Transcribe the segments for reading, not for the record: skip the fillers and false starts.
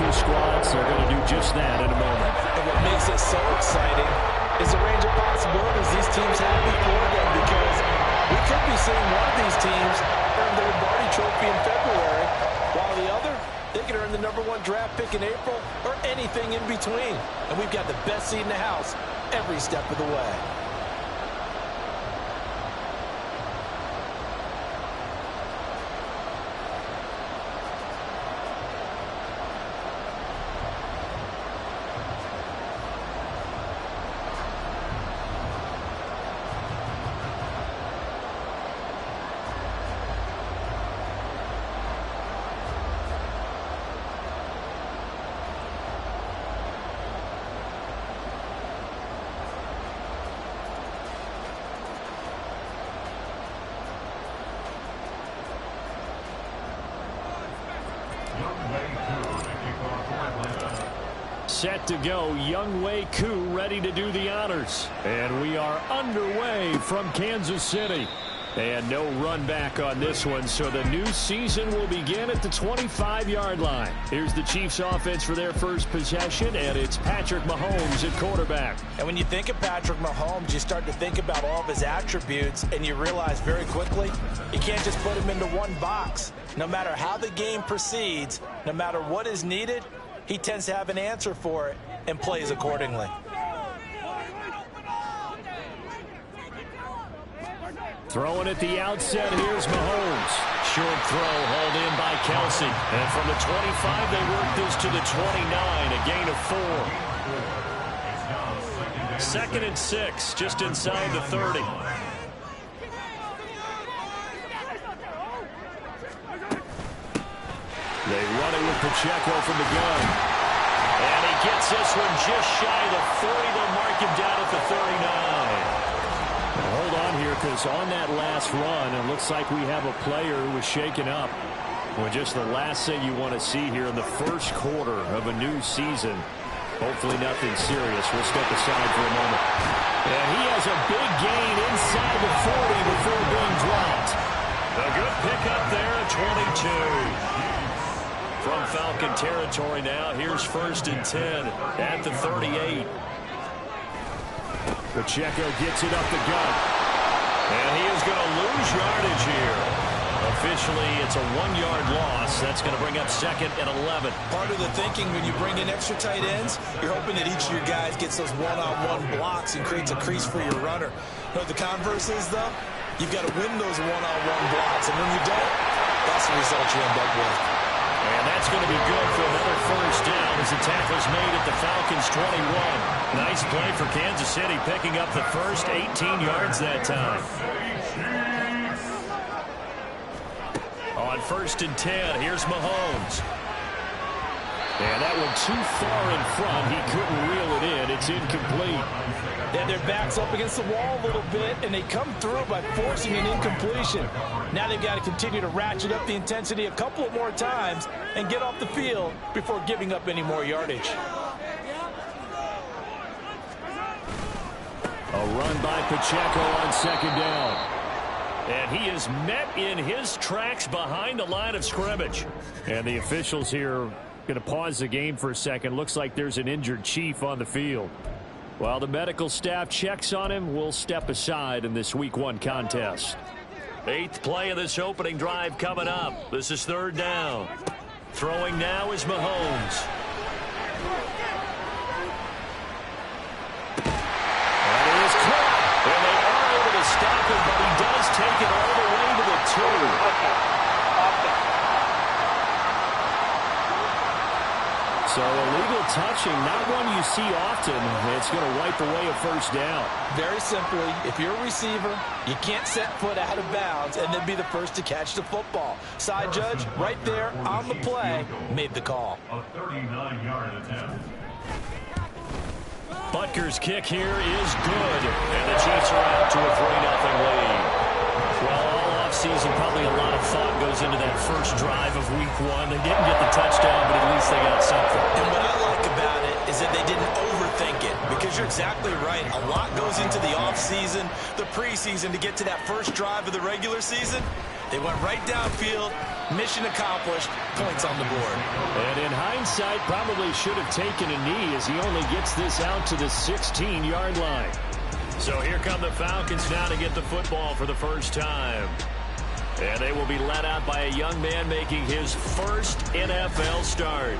two squads are going to do just that in a moment. And what makes it so exciting is the range of possibilities these teams have before them, because we could be seeing one of these teams earn the Lombardi Trophy in February, while the other, they could earn the #1 draft pick in April or anything in between. And we've got the best seat in the house every step of the way. Set to go, Young Wei Koo ready to do the honors. And we are underway from Kansas City. And no run back on this one, so the new season will begin at the 25-yard line. Here's the Chiefs offense for their first possession, and it's Patrick Mahomes at quarterback. And when you think of Patrick Mahomes, you start to think about all of his attributes, and you realize very quickly you can't just put him into one box. No matter how the game proceeds, no matter what is needed, he tends to have an answer for it and plays accordingly. Throwing at the outset, here's Mahomes. Short throw hauled in by Kelsey. And from the 25, they work this to the 29, a gain of 4. 2nd and 6, just inside the 30. They run it with Pacheco from the gun. And he gets this one just shy of the 40. They'll mark him down at the 39. Now hold on here, because on that last run, it looks like we have a player who was shaken up. Well, just the last thing you want to see here in the first quarter of a new season. Hopefully nothing serious. We'll step aside for a moment. And he has a big gain inside the 40 before being dropped. A good pickup there at 22. From Falcon territory now, here's 1st and 10 at the 38. Pacheco gets it up the gut. And he is going to lose yardage here. Officially, it's a 1-yard loss. That's going to bring up 2nd and 11. Part of the thinking when you bring in extra tight ends, you're hoping that each of your guys gets those one-on-one blocks and creates a crease for your runner. You know what the converse is, though? You've got to win those one-on-one blocks. And when you don't, that's the result you end up with. And that's going to be good for another 1st down as the tackle's made at the Falcons' 21. Nice play for Kansas City, picking up the first 18 yards that time. On 1st and 10, here's Mahomes. And that one too far in front. He couldn't reel it in. It's incomplete. Yeah, their back's up against the wall a little bit, and they come through by forcing an incompletion. Now they've got to continue to ratchet up the intensity a couple of more times and get off the field before giving up any more yardage. A run by Pacheco on 2nd down. And he is met in his tracks behind the line of scrimmage. And the officials here going to pause the game for a second. Looks like there's an injured Chief on the field. While the medical staff checks on him, we'll step aside in this Week 1 contest. 8th play of this opening drive coming up. This is 3rd down. Throwing now is Mahomes. And it is caught. And they are able to stop him, but he does take it all the way to the 2. So illegal touching, not one you see often. It's going to wipe away a 1st down. Very simply, if you're a receiver, you can't set foot out of bounds and then be the first to catch the football. Side judge, right there on the play, made the call. A 39-yard attempt. Butker's kick here is good. And the Chiefs are out to a 3-0 lead. Well, all offseason, probably a lot of thought goes into that first drive of Week 1. They didn't get the touchdown, but at least they got something. And what I like about it is that they didn't overthink it, because you're exactly right. A lot goes into the offseason, the preseason, to get to that first drive of the regular season. They went right downfield, mission accomplished, points on the board. And in hindsight, probably should have taken a knee as he only gets this out to the 16-yard line. So here come the Falcons now to get the football for the first time. And they will be led out by a young man making his first NFL start.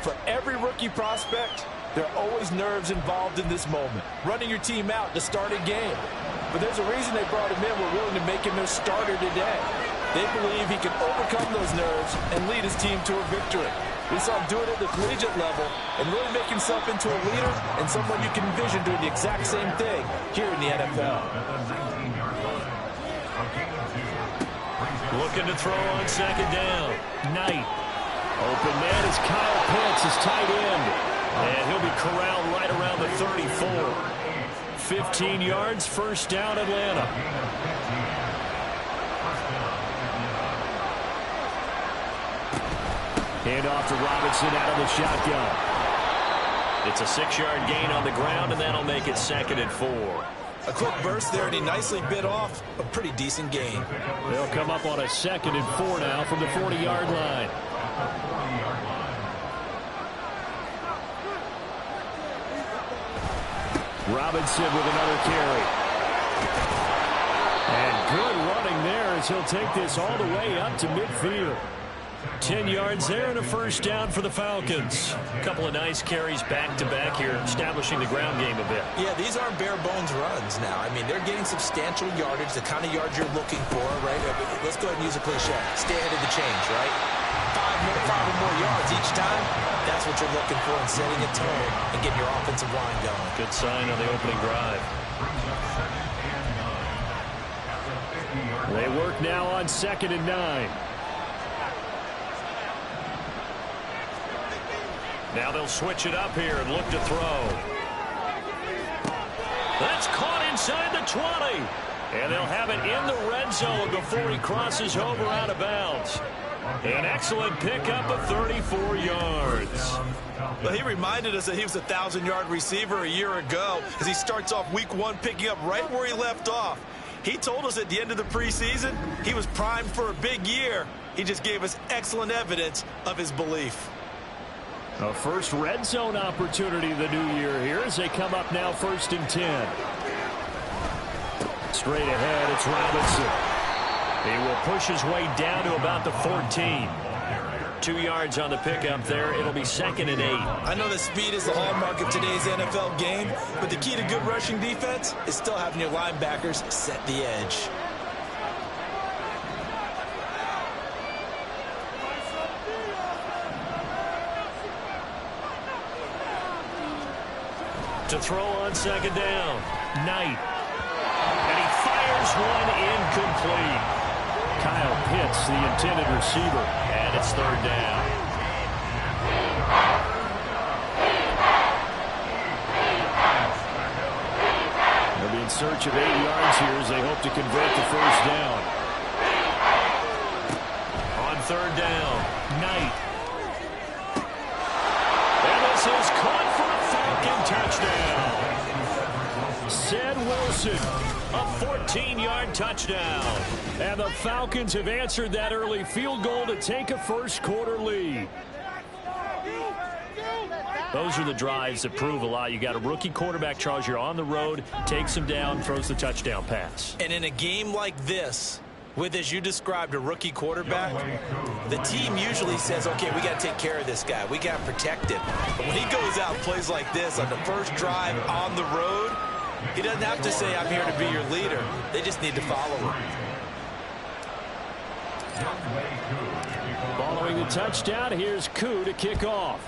For every rookie prospect, there are always nerves involved in this moment. Running your team out to start a game. But there's a reason they brought him in. We're willing to make him their starter today. They believe he can overcome those nerves and lead his team to a victory. We saw him do it at the collegiate level and really make himself into a leader and someone you can envision doing the exact same thing here in the NFL. Looking to throw on second down. Knight. Open man is Kyle Pitts, his tight end. And he'll be corralled right around the 34. 15 yards, first down, Atlanta. Hand off to Robinson out of the shotgun. It's a 6-yard gain on the ground, and that'll make it 2nd and 4. A quick burst there, and he nicely bit off a pretty decent gain. They'll come up on a 2nd and 4 now from the 40-yard line. Robinson with another carry. And good running there as he'll take this all the way up to midfield. 10 yards there and a first down for the Falcons. A couple of nice carries back-to-back here, establishing the ground game a bit. Yeah, these aren't bare-bones runs now. I mean, they're getting substantial yardage, the kind of yards you're looking for, right? Let's go ahead and use a cliche. Stay ahead of the change, right? Five or more yards each time. That's what you're looking for in setting a tone and getting your offensive line going. Good sign on the opening drive. They work now on 2nd and 9. Now they'll switch it up here and look to throw. That's caught inside the 20. And they'll have it in the red zone before he crosses over out of bounds. An excellent pickup of 34 yards. Well, he reminded us that he was a 1,000-yard receiver a year ago as he starts off week 1 picking up right where he left off. He told us at the end of the preseason he was primed for a big year. He just gave us excellent evidence of his belief. A first red zone opportunity the new year here as they come up now 1st and 10. Straight ahead, it's Robinson. He will push his way down to about the 14. 2 yards on the pickup there. It'll be 2nd and 8. I know that speed is the hallmark of today's NFL game, but the key to good rushing defense is still having your linebackers set the edge. To throw on 2nd down. Knight. And he fires one incomplete. Kyle Pitts, the intended receiver, and it's 3rd down. They'll be in search of 8 yards here as they hope to convert the first down. On 3rd down, Knight. And this is caught for a Falcon touchdown. Ced Wilson. A 14-yard touchdown. And the Falcons have answered that early field goal to take a first-quarter lead. Those are the drives that prove a lot. You got a rookie quarterback, Charles. You're on the road, takes him down, throws the touchdown pass. And in a game like this, with, as you described, a rookie quarterback, the team usually says, okay, we got to take care of this guy. We got to protect him. But when he goes out and plays like this on the first drive on the road, he doesn't have to say, I'm here to be your leader. They just need to follow him. Following the touchdown, here's Koo to kick off.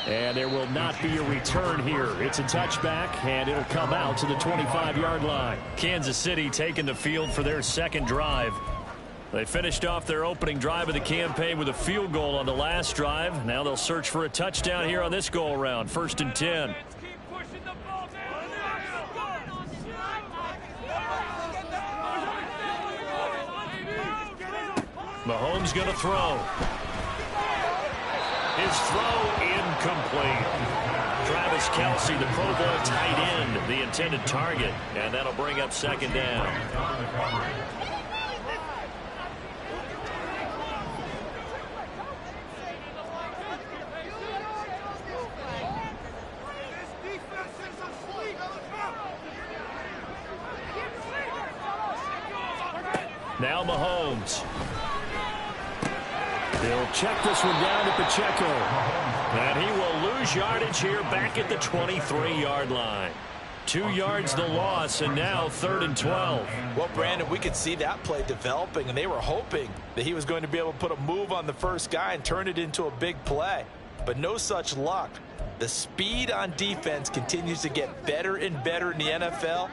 And there will not be a return here. It's a touchback, and it'll come out to the 25-yard line. Kansas City taking the field for their second drive. They finished off their opening drive of the campaign with a field goal on the last drive. Now they'll search for a touchdown here on this go-around. 1st and 10. Mahomes going to throw. His throw incomplete. Travis Kelce, the Pro Bowl tight end, the intended target. And that'll bring up second down. Now Mahomes. He'll check this one down to Pacheco. And he will lose yardage here back at the 23-yard line. 2 yards the loss, and now 3rd and 12. Well, Brandon, we could see that play developing, and they were hoping that he was going to be able to put a move on the first guy and turn it into a big play. But no such luck. The speed on defense continues to get better and better in the NFL.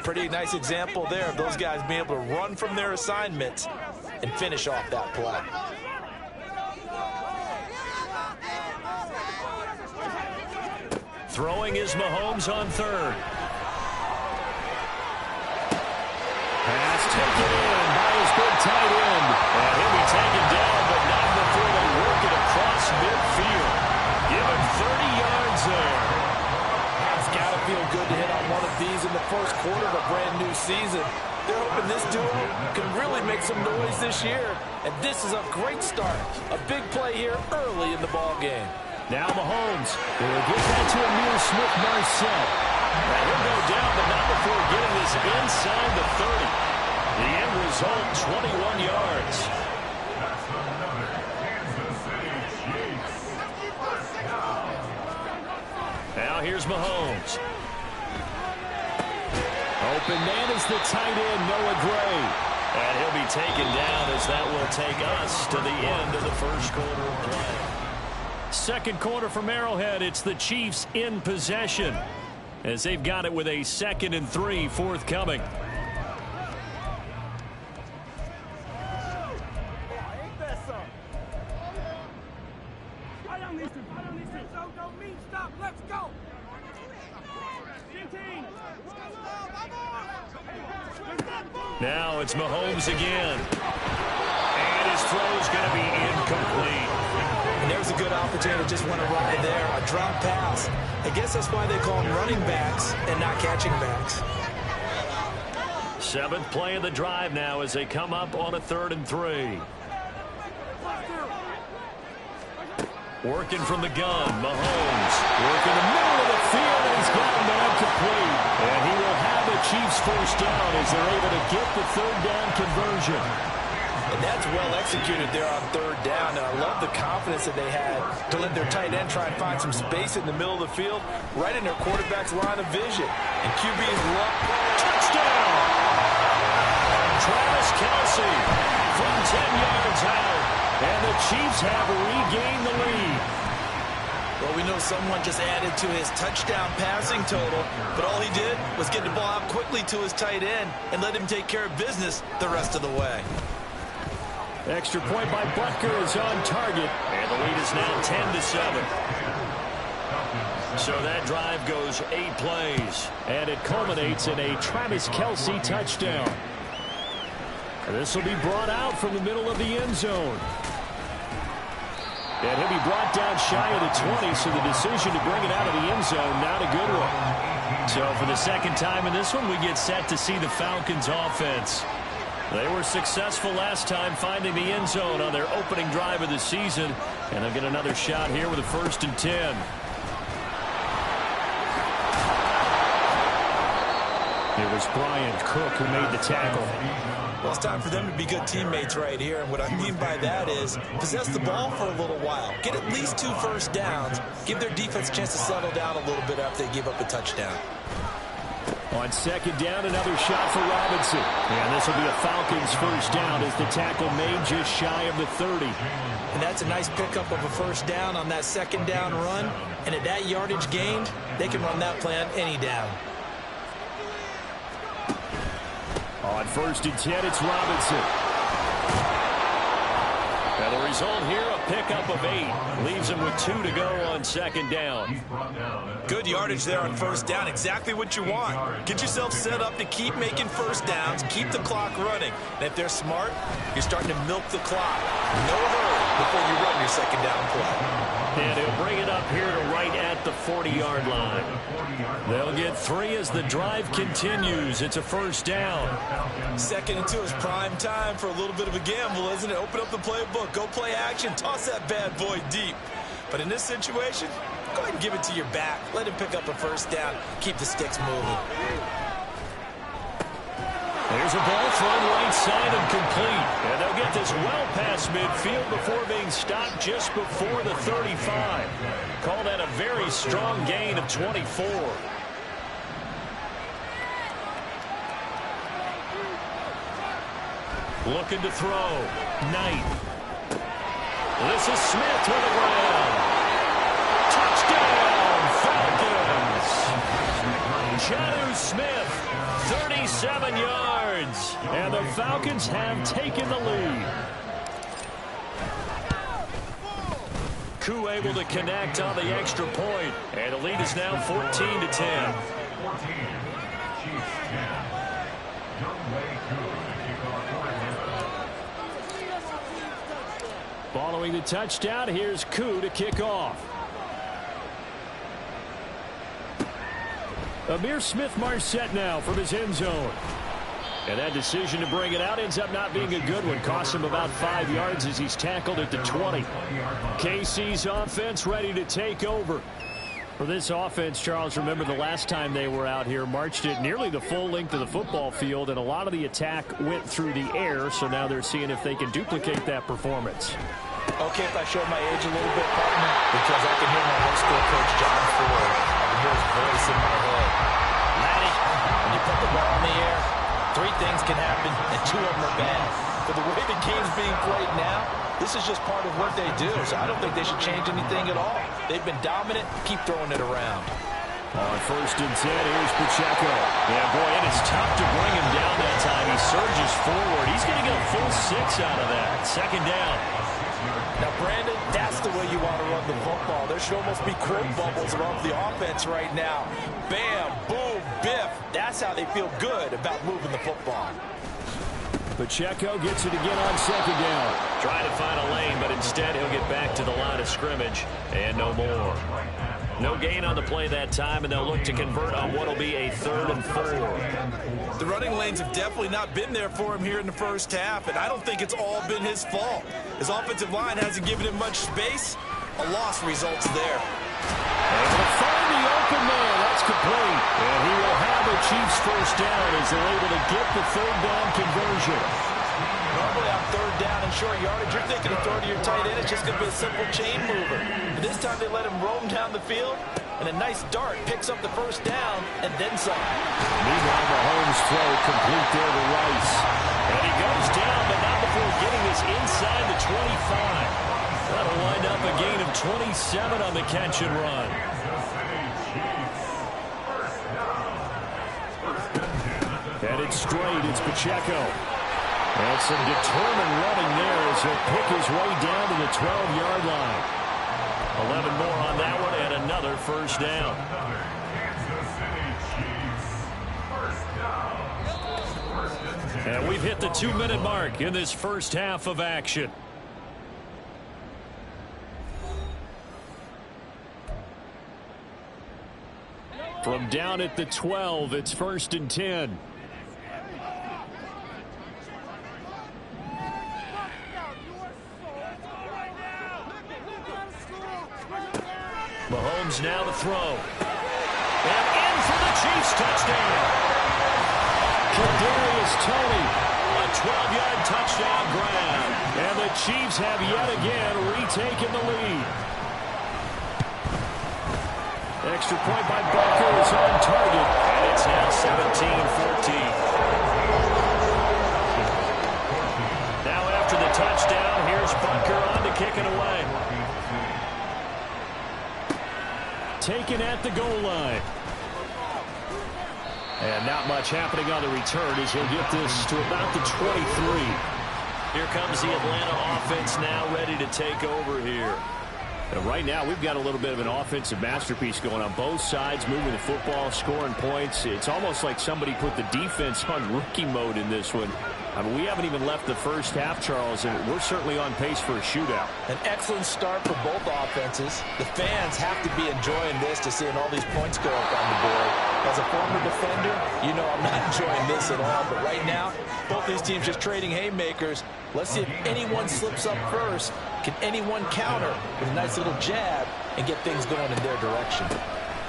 Pretty nice example there of those guys being able to run from their assignments and finish off that play. Throwing is Mahomes on 3rd. Pass taken in by his big tight end. And he'll be taken down, but not before they work it across midfield. Give him 30 yards there. It's got to feel good to hit on one of these in the first quarter of a brand new season. They're hoping this duo can really make some noise this year. And this is a great start. A big play here early in the ball game. Now Mahomes will get that to Amir Smith-Marset. And he'll go down, but not before getting this inside the 30. The end result, 21 yards. Now here's Mahomes. Open man is the tight end, Noah Gray. And he'll be taken down as that will take us to the end of the first quarter of play. Second quarter from Arrowhead. It's the Chiefs in possession as they've got it with a 2nd and 3 forthcoming. Now it's Mahomes again. And his throw is going to be incomplete. And there's a good opportunity to just want to ride there. A drop pass. I guess that's why they call them running backs and not catching backs. 7th play of the drive now as they come up on a 3rd and 3. Working from the gun, Mahomes. Working the middle of the field, and he's got him down complete. And he will have the Chiefs first down as they're able to get the 3rd down conversion. And that's well executed there on 3rd down. And I love the confidence that they had to let their tight end try and find some space in the middle of the field, right in their quarterback's line of vision. And QB's luck. Touchdown! Travis Kelce from 10 yards out. And the Chiefs have regained the lead. Well, we know someone just added to his touchdown passing total, but all he did was get the ball out quickly to his tight end and let him take care of business the rest of the way. Extra point by Butker is on target, and the lead is now 10-7. So that drive goes 8 plays, and it culminates in a Travis Kelce touchdown. This will be brought out from the middle of the end zone. And he'll be brought down shy of the 20, so the decision to bring it out of the end zone, not a good one. So for the second time in this one, we get set to see the Falcons offense. They were successful last time finding the end zone on their opening drive of the season, and they'll get another shot here with a 1st and 10. It was Brian Cook who made the tackle. Well, it's time for them to be good teammates right here. And what I mean by that is possess the ball for a little while. Get at least 2 first downs. Give their defense a chance to settle down a little bit after they give up a touchdown. On 2nd down, another shot for Robinson. And this will be a Falcons first down as the tackle made just shy of the 30. And that's a nice pickup of a first down on that 2nd down run. And at that yardage gained, they can run that play on any down. On 1st and 10, it's Robinson. And the result here, a pickup of 8. Leaves him with 2 to go on 2nd down. Good yardage there on 1st down. Exactly what you want. Get yourself set up to keep making first downs, keep the clock running. And if they're smart, you're starting to milk the clock. No hurry before you run your 2nd down play. And he'll bring it up here to right at the 40-yard line. They'll get 3 as the drive continues. It's a first down. 2nd and 2 is prime time for a little bit of a gamble, isn't it? Open up the playbook, go play action, toss that bad boy deep. But in this situation, go ahead and give it to your back. Let him pick up a first down. Keep the sticks moving. There's a ball thrown right side and complete. And they'll get this well past midfield before being stopped just before the 35. Call that a very strong gain of 24. Looking to throw. Knight. This is Smith to the ground. Touchdown, Falcons. Jonnu Smith, 37 yards. And the Falcons have taken the lead. Koo able to connect on the extra point. And the lead is now 14-10. Following the touchdown, here's Koo to kick off. Amir Smith-Marset now from his end zone. And that decision to bring it out ends up not being a good one. Cost him about 5 yards as he's tackled at the 20. KC's offense ready to take over. For this offense, Charles, remember the last time they were out here, marched it nearly the full length of the football field, and a lot of the attack went through the air, so now they're seeing if they can duplicate that performance. Okay, if I showed my age a little bit, partner, because I can hear my high school coach, John Ford. I can hear his voice in my head. Laddie, when you put the ball in the air, 3 things can happen, and 2 of them are bad. But the way the game's being played now, this is just part of what they do, so I don't think they should change anything at all. They've been dominant. Keep throwing it around. On 1st and 10, here's Pacheco. Yeah, boy, it is tough to bring him down that time. He surges forward. He's going to get a full 6 out of that. 2nd down. Now, Brandon, that's the way you want to run the football. There should almost be quote bubbles above the offense right now. Bam, boom, biff. That's how they feel good about moving the football. Pacheco gets it again on 2nd down. Trying to find a lane, but instead he'll get back to the line of scrimmage. And no more. No gain on the play that time, and they'll look to convert on what will be a 3rd and 4. The running lanes have definitely not been there for him here in the first half, and I don't think it's all been his fault. His offensive line hasn't given him much space. A loss results there. Able to find the open man. That's complete. And he will have a Chiefs first down as they're able to get the 3rd down conversion. Normally on 3rd down and short yardage, you're thinking of throwing to your tight end. It's just going to be a simple chain mover. But this time they let him roam down the field, and a nice dart picks up the first down and then some. Meanwhile, Mahomes' throw complete there to Rice. And he goes down, but not before getting this inside the 25. That'll wind up a gain of 27 on the catch and run. And it's straight. It's Pacheco. And some determined running there as he'll pick his way down to the 12-yard line. 11 more on that one and another first down. And we've hit the 2-minute mark in this first half of action. From down at the 12, it's 1st and 10. Mahomes now to throw. And in for the Chiefs touchdown. Kadarius Toney, a 12-yard touchdown grab. And the Chiefs have yet again retaken the lead. Extra point by Barker is on target. And it's now 17-14. Now after the touchdown, here's Barker on to kick it away. Taken at the goal line. And not much happening on the return as he'll get this to about the 23. Here comes the Atlanta offense now ready to take over here. And right now we've got a little bit of an offensive masterpiece going on both sides, moving the football, scoring points. It's almost like somebody put the defense on rookie mode in this one. I mean, we haven't even left the first half, Charles, and we're certainly on pace for a shootout. An excellent start for both offenses. The fans have to be enjoying this to seeing all these points go up on the board. As a former defender, you know I'm not enjoying this at all. But right now, both these teams just trading haymakers. Let's see if anyone slips up first. Can anyone counter with a nice little jab and get things going in their direction?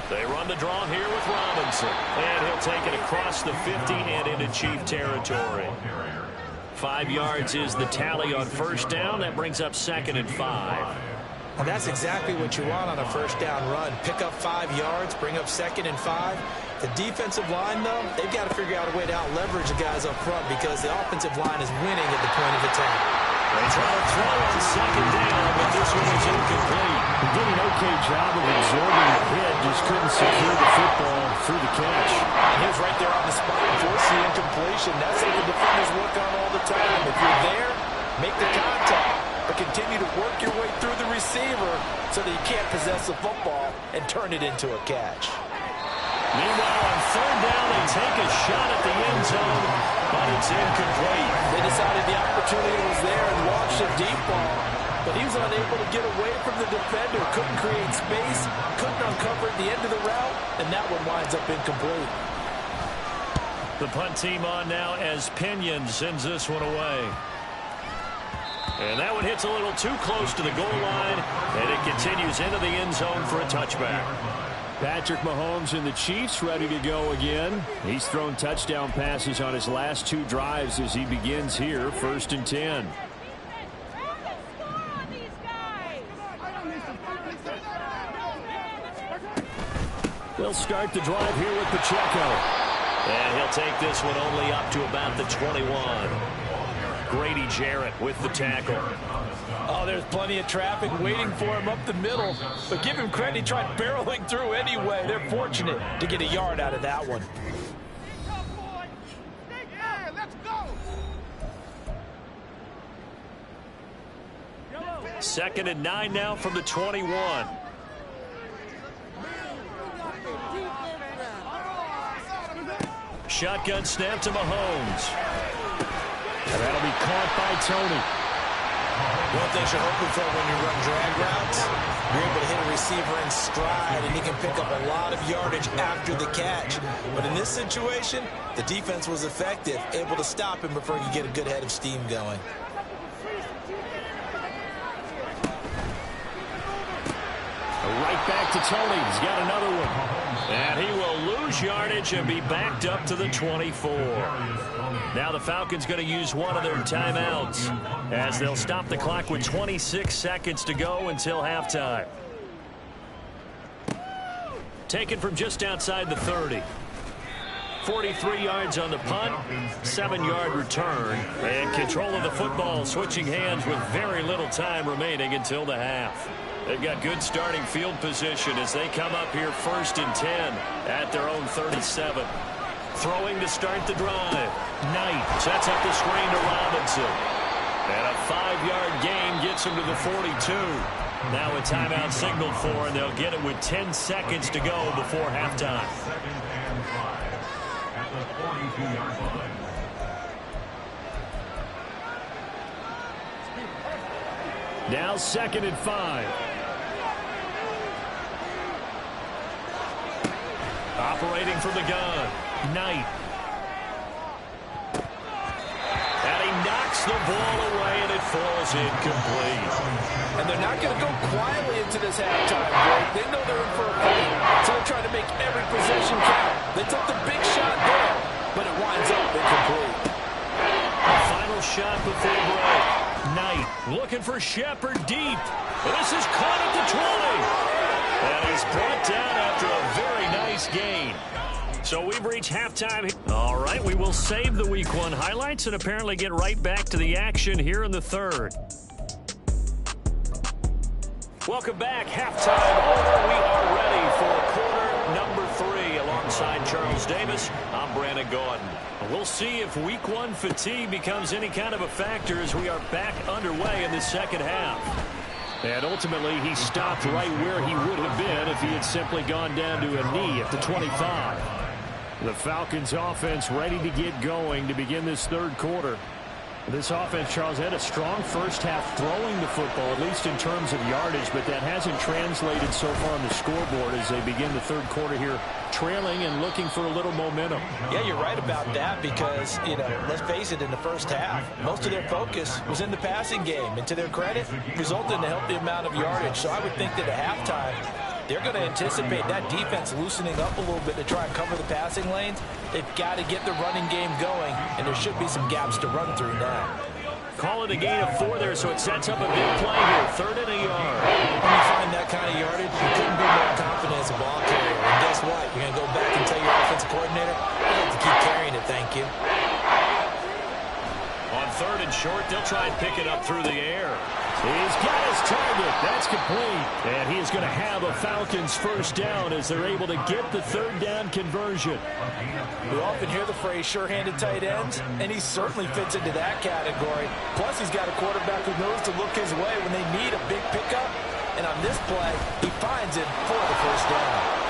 They run the draw here with Robinson. And he'll take it across the 50 and into Chief territory. 5 yards is the tally on first down. That brings up 2nd and 5. And that's exactly what you want on a first down run. Pick up 5 yards, bring up 2nd and 5. The defensive line, though, they've got to figure out a way to out-leverage the guys up front because the offensive line is winning at the point of attack. They try to throw on 2nd down, but this one is incomplete. He did an okay job of absorbing the hit, just couldn't secure the football through the catch. And he was right there on the spot and forced the incompletion. That's what the defenders work on all the time. If you're there, make the contact, but continue to work your way through the receiver so that you can't possess the football and turn it into a catch. Meanwhile, on 3rd down, they take a shot at the end zone, but it's incomplete. They decided the opportunity was there and launched a deep ball, but he was unable to get away from the defender, couldn't create space, couldn't uncover at the end of the route, and that one winds up incomplete. The punt team on now as Pinion sends this one away. And that one hits a little too close to the goal line, and it continues into the end zone for a touchback. Patrick Mahomes and the Chiefs ready to go again. He's thrown touchdown passes on his last 2 drives as he begins here, 1st and 10. They'll start the drive here with Pacheco. And he'll take this one only up to about the 21. Grady Jarrett with the tackle. Oh, there's plenty of traffic waiting for him up the middle. But give him credit, he tried barreling through anyway. They're fortunate to get a yard out of that one. 2nd and 9 now from the 21. Shotgun snap to Mahomes. And that'll be caught by Tony. One thing you're hoping for when you run drag routes, you're able to hit a receiver in stride, and he can pick up a lot of yardage after the catch. But in this situation, the defense was effective, able to stop him before he could get a good head of steam going. Right back to Tony. He's got another one. And he will lose yardage and be backed up to the 24. Now the Falcons going to use one of their timeouts as they'll stop the clock with 26 seconds to go until halftime. Taken from just outside the 30. 43 yards on the punt, 7-yard return, and control of the football switching hands with very little time remaining until the half. They've got good starting field position as they come up here 1st and 10 at their own 37. Throwing to start the drive. Knight sets up the screen to Robinson. And a 5-yard gain gets him to the 42. Now a timeout signaled for, and they'll get it with 10 seconds to go before halftime. At the 42-yard line. Now 2nd and 5. Operating from the gun. Knight. And he knocks the ball away, and it falls incomplete. And they're not going to go quietly into this halftime break. They know they're in for a fight, so they're trying to make every possession count. They took the big shot there, but it winds up incomplete. A final shot before break. Knight looking for Shepard deep. And this is caught at the 20. And he's brought down after a very nice gain. So we've reached halftime. All right, we will save the Week 1 highlights and apparently get right back to the action here in the 3rd. Welcome back. Halftime over. We are ready for quarter number 3 alongside Charles Davis. I'm Brandon Gordon. We'll see if Week 1 fatigue becomes any kind of a factor as we are back underway in the second half. And ultimately, he stopped right where he would have been if he had simply gone down to a knee at the 25. The Falcons offense ready to get going to begin this 3rd quarter. This offense, Charles, had a strong first half throwing the football, at least in terms of yardage, but that hasn't translated so far on the scoreboard as they begin the third quarter here, trailing and looking for a little momentum. Yeah, you're right about that because, let's face it, in the first half, most of their focus was in the passing game. And to their credit, resulted in a healthy amount of yardage. So I would think that at halftime, they're going to anticipate that defense loosening up a little bit to try and cover the passing lanes. They've got to get the running game going, and there should be some gaps to run through now. Call it a gain of 4 there, so it sets up a big play here. 3rd and a yard. When you find that kind of yardage, you couldn't be more confident as a ball carrier. And guess what? You're going to go back and tell your offensive coordinator, I have to keep carrying it, thank you. On 3rd and short, they'll try and pick it up through the air. He's got his target. That's complete. And he is going to have a Falcons first down as they're able to get the 3rd down conversion. We often hear the phrase sure-handed tight ends, and he certainly fits into that category. Plus, he's got a quarterback who knows to look his way when they need a big pickup. And on this play, he finds it for the first down.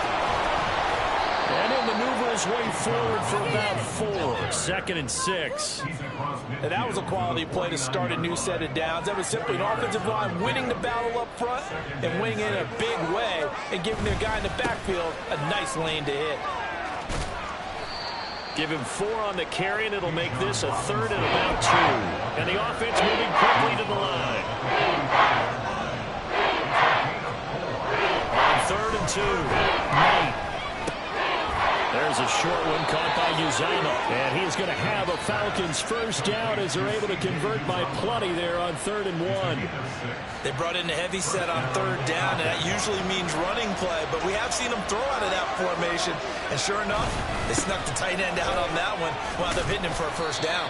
And he'll maneuver his way forward for about 4. 2nd and 6. And that was a quality play to start a new set of downs. That was simply an offensive line winning the battle up front and winning it in a big way and giving their guy in the backfield a nice lane to hit. Give him 4 on the carry, and it'll make this a 3rd and about 2. And the offense moving quickly to the line. On 3rd and 2. Knight. There's a short one caught by Uzama. And he's going to have a Falcons first down as they're able to convert by plenty there on 3rd and 1. They brought in a heavy set on 3rd down, and that usually means running play. But we have seen them throw out of that formation. And sure enough, they snuck the tight end out on that one. Wound up hitting him for a first down.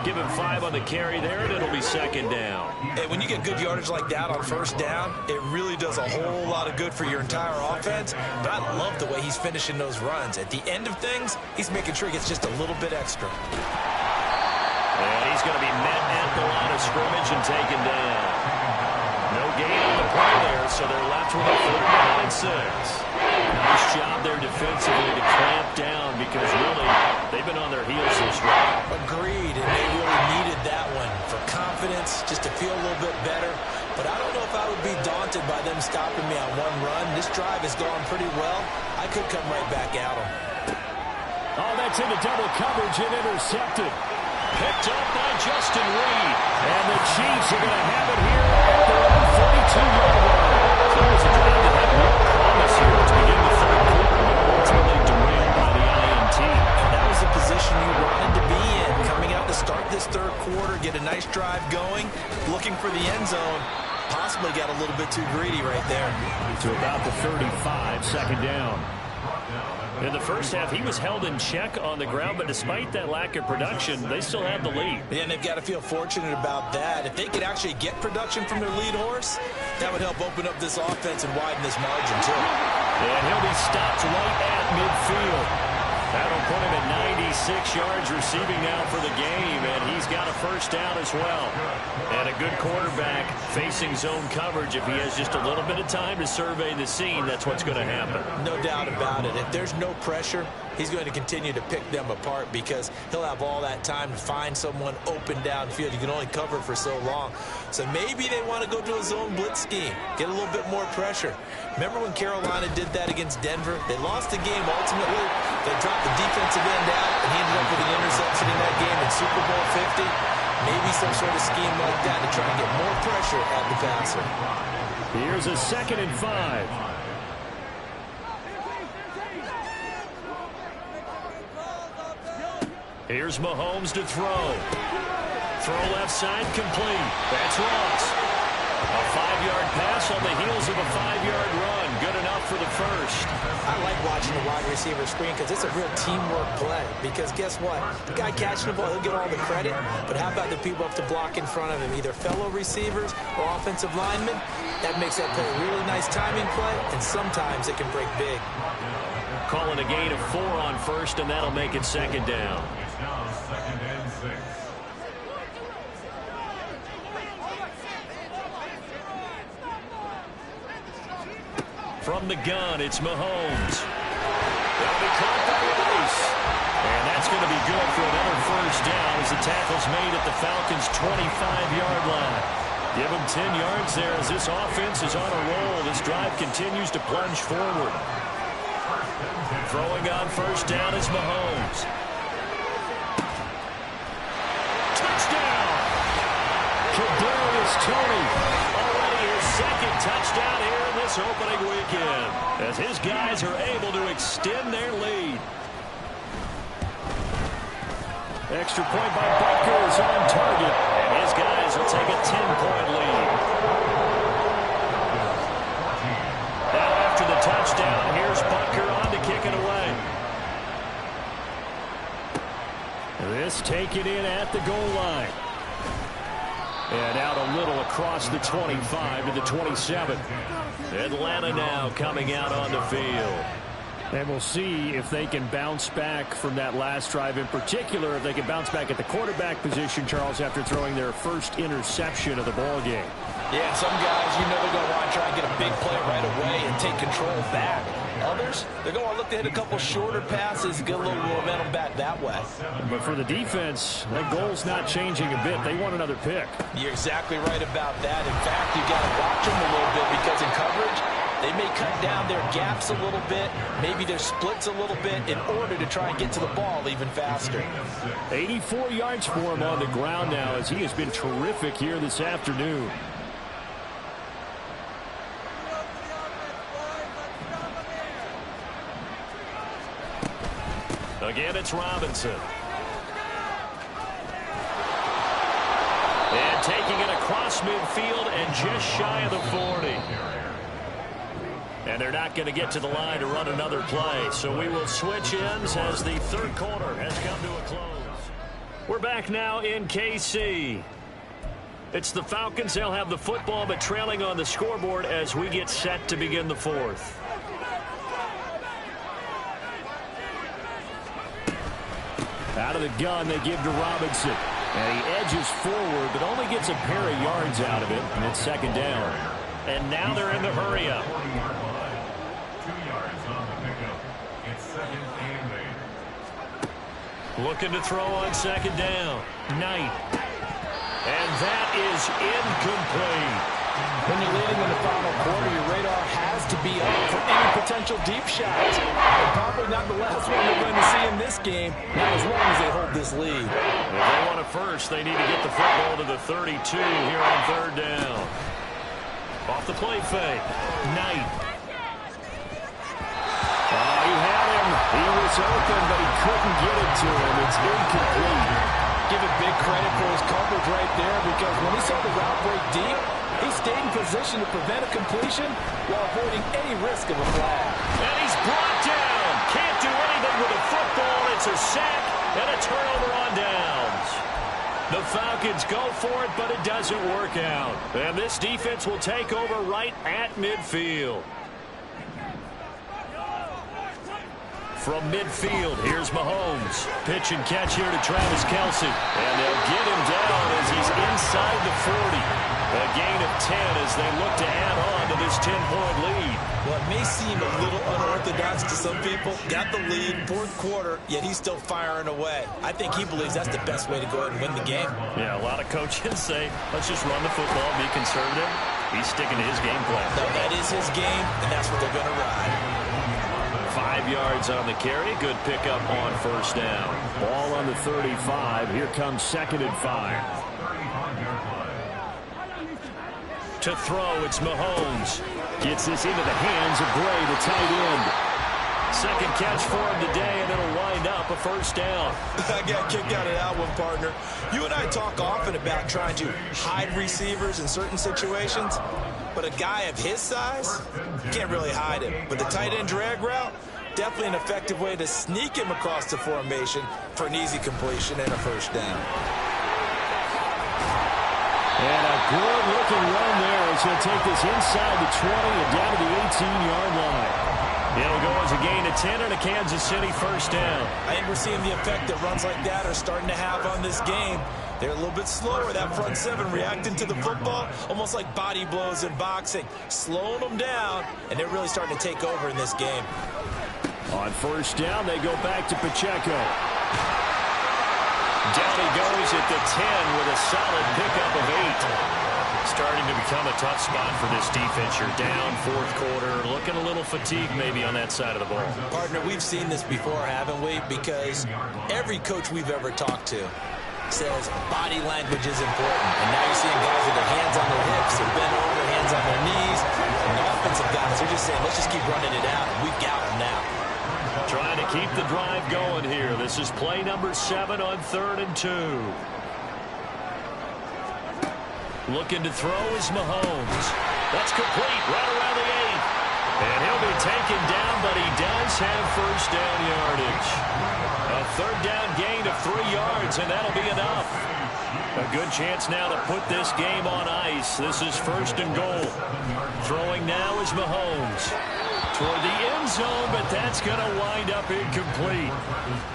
Give him 5 on the carry there, and it'll be 2nd down. Hey, when you get good yardage like that on first down, it really does a whole lot of good for your entire offense. But I love the way he's finishing those runs. At the end of things, he's making sure he gets just a little bit extra. And he's going to be met at the line of scrimmage and taken down. No gain on the play there, so they're left with a 3rd down and 6. Nice job there defensively to clamp down because really they've been on their heels this round. Agreed, and they really needed that one for confidence, just to feel a little bit better. But I don't know if I would be daunted by them stopping me on one run. This drive has gone pretty well. I could come right back at them. Oh, that's into double coverage and intercepted. Picked up by Justin Reed. And the Chiefs are going to have it here at their own 42-yard line. So there's a drive that had real promise here to begin the 3rd quarter, but ultimately derailed by the INT. And that was the position you wanted to be in. Coming out to start this 3rd quarter, get a nice drive going, looking for the end zone. Possibly got a little bit too greedy right there. To about the 35, 2nd down. In the first half, he was held in check on the ground, but despite that lack of production, they still have the lead. Yeah, and they've got to feel fortunate about that. If they could actually get production from their lead horse, that would help open up this offense and widen this margin, too. And he'll be stopped right at midfield. That'll put him at 96 yards receiving now for the game, and he's got a first down as well. And a good quarterback facing zone coverage. If he has just a little bit of time to survey the scene, that's what's going to happen. No doubt about it. If there's no pressure, he's going to continue to pick them apart because he'll have all that time to find someone open downfield. You can only cover for so long. So maybe they want to go to a zone blitz scheme, get a little bit more pressure. Remember when Carolina did that against Denver? They lost the game ultimately. They dropped the defensive end out, and he ended up with an interception in that game in Super Bowl 50. Maybe some sort of scheme like that to try and get more pressure at the passer. Here's a 2nd and 5. Here's Mahomes to throw. Throw left side complete. That's Ross. A 5-yard pass on the heels of a 5-yard run. Good enough for the first. I like watching the wide receiver screen because it's a real teamwork play. Because guess what? The guy catching the ball, he'll get all the credit. But how about the people up to block in front of him? Either fellow receivers or offensive linemen. That makes that play a really nice timing play. And sometimes it can break big. Calling a gain of 4 on first, and that'll make it 2nd down. Now 2nd and 6. From the gun, it's Mahomes. That'll be caught by place. And that's going to be good for another first down as the tackle's made at the Falcons' 25-yard line. Give them 10 yards there as this offense is on a roll. This drive continues to plunge forward. Throwing on first down is Mahomes. Touchdown! Kadarius Toney, already his second touchdown here in this opening weekend, as his guys are able to extend their lead. Extra point by Butker is on target, and his guys will take a 10-point lead. Now after the touchdown, here's Butker on to kick it away. This taken in at the goal line. And out a little across the 25 to the 27. Atlanta now coming out on the field. And we'll see if they can bounce back from that last drive, in particular if they can bounce back at the quarterback position, Charles, after throwing their first interception of the ball game. Yeah, some guys, you know they're going to want to try and get a big play right away and take control back. Others, they're going to look to hit a couple shorter passes, get a little momentum back that way. But for the defense, that goal's not changing a bit. They want another pick. You're exactly right about that. In fact, you got to watch them a little bit because in coverage, they may cut down their gaps a little bit, maybe their splits a little bit in order to try and get to the ball even faster. 84 yards for him on the ground now as he has been terrific here this afternoon. Again, it's Robinson. And taking it across midfield and just shy of the 40. And they're not going to get to the line to run another play. So we will switch ends as the third quarter has come to a close. We're back now in KC. It's the Falcons. They'll have the football, but trailing on the scoreboard as we get set to begin the fourth. Out of the gun, they give to Robinson. And he edges forward, but only gets a pair of yards out of it. And it's second down. And now they're in the hurry-up. 2 yards on the pickup. It's second and 8. Looking to throw on second down. Knight. And that is incomplete. When you're leading in the final quarter, your radar has to be up for any potential deep shots. And probably not the last one we're going to see in this game, not as long as they hold this lead. If they want it first, they need to get the football to the 32 here on third down. Off the play fake. Knight. He had him. He was open, but he couldn't get it to him. It's incomplete. Give it big credit for his coverage right there because when he saw the route break deep, he stayed in position to prevent a completion while avoiding any risk of a flag. And he's brought down. Can't do anything with a football. It's a sack and a turnover on downs. The Falcons go for it, but it doesn't work out. And this defense will take over right at midfield. From midfield, here's Mahomes. Pitch and catch here to Travis Kelce. And they'll get him down as he's inside the 40. A gain of 10 as they look to add on to this 10-point lead. Well, it may seem a little unorthodox to some people. Got the lead, fourth quarter, yet he's still firing away. I think he believes that's the best way to go ahead and win the game. Yeah, a lot of coaches say, let's just run the football, be conservative. He's sticking to his game plan. No, that is his game, and that's what they're going to ride. 5 yards on the carry. Good pickup on first down. Ball on the 35. Here comes second and 5. To throw, it's Mahomes. Gets this into the hands of Bray, the tight end. Second catch for him today, and it'll wind up a first down. I got kicked out of that one, partner. You and I talk often about trying to hide receivers in certain situations, but a guy of his size, can't really hide him. But the tight end drag route, definitely an effective way to sneak him across the formation for an easy completion and a first down. And a good-looking run there as he'll take this inside the 20 and down to the 18-yard line. It'll go as a gain of 10 and a Kansas City first down. I think we're seeing the effect that runs like that are starting to have on this game. They're a little bit slower, that front seven reacting to the football, almost like body blows in boxing, slowing them down, and they're really starting to take over in this game. On first down, they go back to Pacheco. Down he goes at the 10 with a solid pickup of 8. Starting to become a tough spot for this defense. You're down fourth quarter, looking a little fatigued maybe on that side of the ball. Partner, we've seen this before, haven't we? Because every coach we've ever talked to says body language is important. And now you're seeing guys with their hands on their hips, they're bent over, hands on their knees. And the offensive guys are just saying, let's just keep running it out. We've got them now. Trying to keep the drive going here. This is play number 7 on 3rd and 2. Looking to throw is Mahomes. That's complete right around the 8. And he'll be taken down, but he does have first down yardage. A 3rd down gain of 3 yards, and that'll be enough. A good chance now to put this game on ice. This is 1st and goal. Throwing now is Mahomes. Toward the end zone, but that's going to wind up incomplete.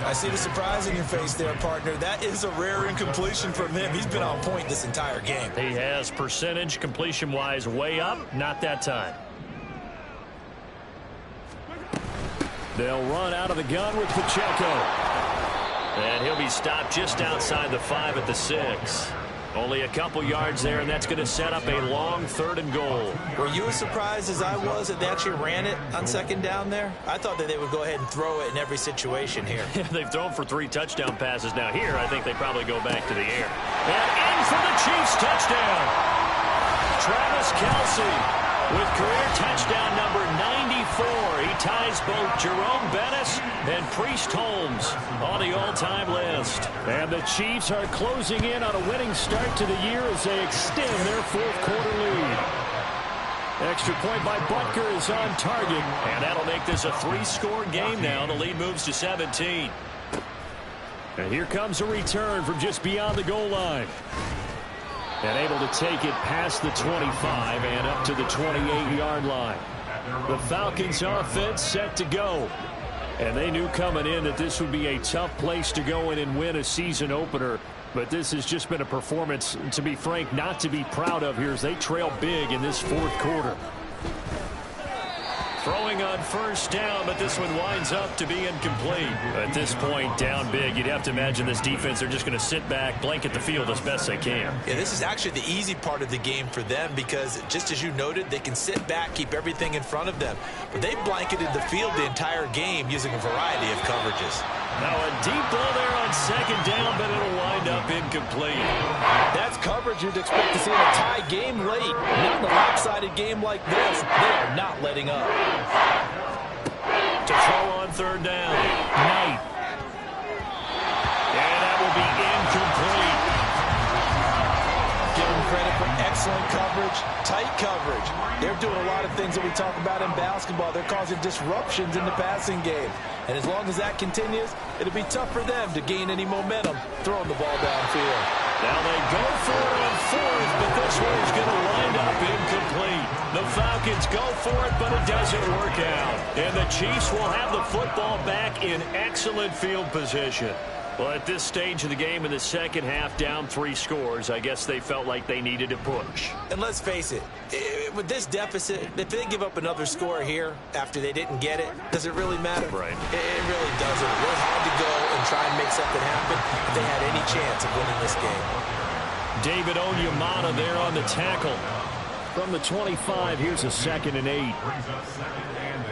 I see the surprise in your face there, partner. That is a rare incompletion from him. He's been on point this entire game. He has percentage completion-wise way up, not that time. They'll run out of the gun with Pacheco. And he'll be stopped just outside the 5 at the 6. Only a couple yards there, and that's going to set up a long 3rd and goal. Were you as surprised as I was that they actually ran it on 2nd down there? I thought that they would go ahead and throw it in every situation here. They've thrown for 3 touchdown passes now. Here, I think they probably go back to the air. And in for the Chiefs touchdown. Travis Kelce with career touchdown number 94. He ties both Jerome Bettis and Priest Holmes on the all-time list. And the Chiefs are closing in on a winning start to the year as they extend their 4th quarter lead. Extra point by Butker is on target, and that'll make this a 3-score game now. The lead moves to 17. And here comes a return from just beyond the goal line. And able to take it past the 25 and up to the 28-yard line. The Falcons offense set to go. And they knew coming in that this would be a tough place to go in and win a season opener. But this has just been a performance, to be frank, not to be proud of here as they trail big in this 4th quarter. Throwing on first down, but this one winds up to be incomplete. At this point, down big, you'd have to imagine this defense, they're just going to sit back, blanket the field as best they can. Yeah, this is actually the easy part of the game for them because, just as you noted, they can sit back, keep everything in front of them. But they blanketed the field the entire game using a variety of coverages. Now a deep ball there on 2nd down, but it'll wind up incomplete. That's coverage you'd expect to see in a tie game late. Not in a lopsided game like this. They are not letting up. To throw on 3rd down. Knight. And that will be incomplete. Give them credit for excellent coverage, tight coverage. They're doing a lot of things that we talk about in basketball. They're causing disruptions in the passing game. And as long as that continues, it'll be tough for them to gain any momentum throwing the ball downfield. Now they go for it on 4th, but this one is going to wind up incomplete. The Falcons go for it, but it doesn't work out. And the Chiefs will have the football back in excellent field position. Well, at this stage of the game in the second half, down 3 scores, I guess they felt like they needed to push. And let's face it, with this deficit, if they give up another score here after they didn't get it, does it really matter? Right. It really doesn't. It really had to go and try and make something happen if they had any chance of winning this game. David Onyemata there on the tackle. From the 25, here's a 2nd and 8. Brings up 2nd and 8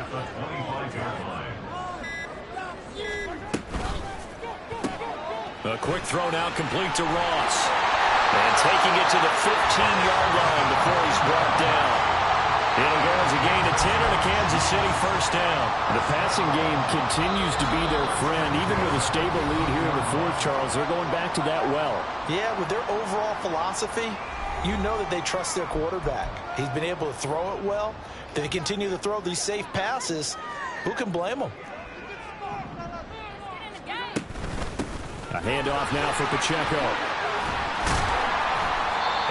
at the 25-yard line. A quick throw now complete to Ross. And taking it to the 15-yard line before he's brought down. It'll go as a gain of 10 and a Kansas City first down. The passing game continues to be their friend. Even with a stable lead here in the 4th, Charles, they're going back to that well. Yeah, with their overall philosophy, you know that they trust their quarterback. He's been able to throw it well. They continue to throw these safe passes. Who can blame them? A handoff now for Pacheco.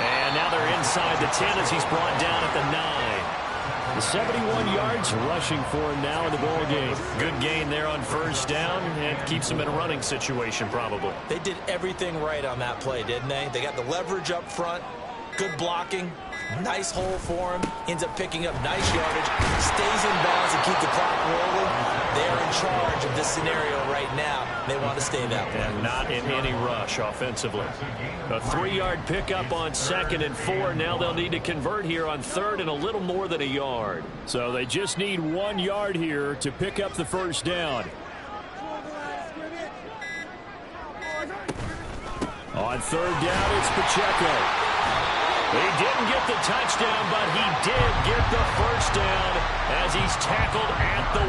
And now they're inside the 10 as he's brought down at the 9. The 71 yards rushing for him now in the ball game. Good gain there on first down and keeps him in a running situation probably. They did everything right on that play, didn't they? They got the leverage up front, good blocking, nice hole for him, ends up picking up nice yardage, stays in bounds and keep the clock rolling. They're in charge of this scenario right now. They want to stay that way. And not in any rush offensively. A 3-yard pickup on 2nd and 4. Now they'll need to convert here on 3rd and a little more than a yard. So they just need 1 yard here to pick up the first down. On 3rd down, it's Pacheco. He didn't get the touchdown, but he did get the first down as he's tackled at the 1.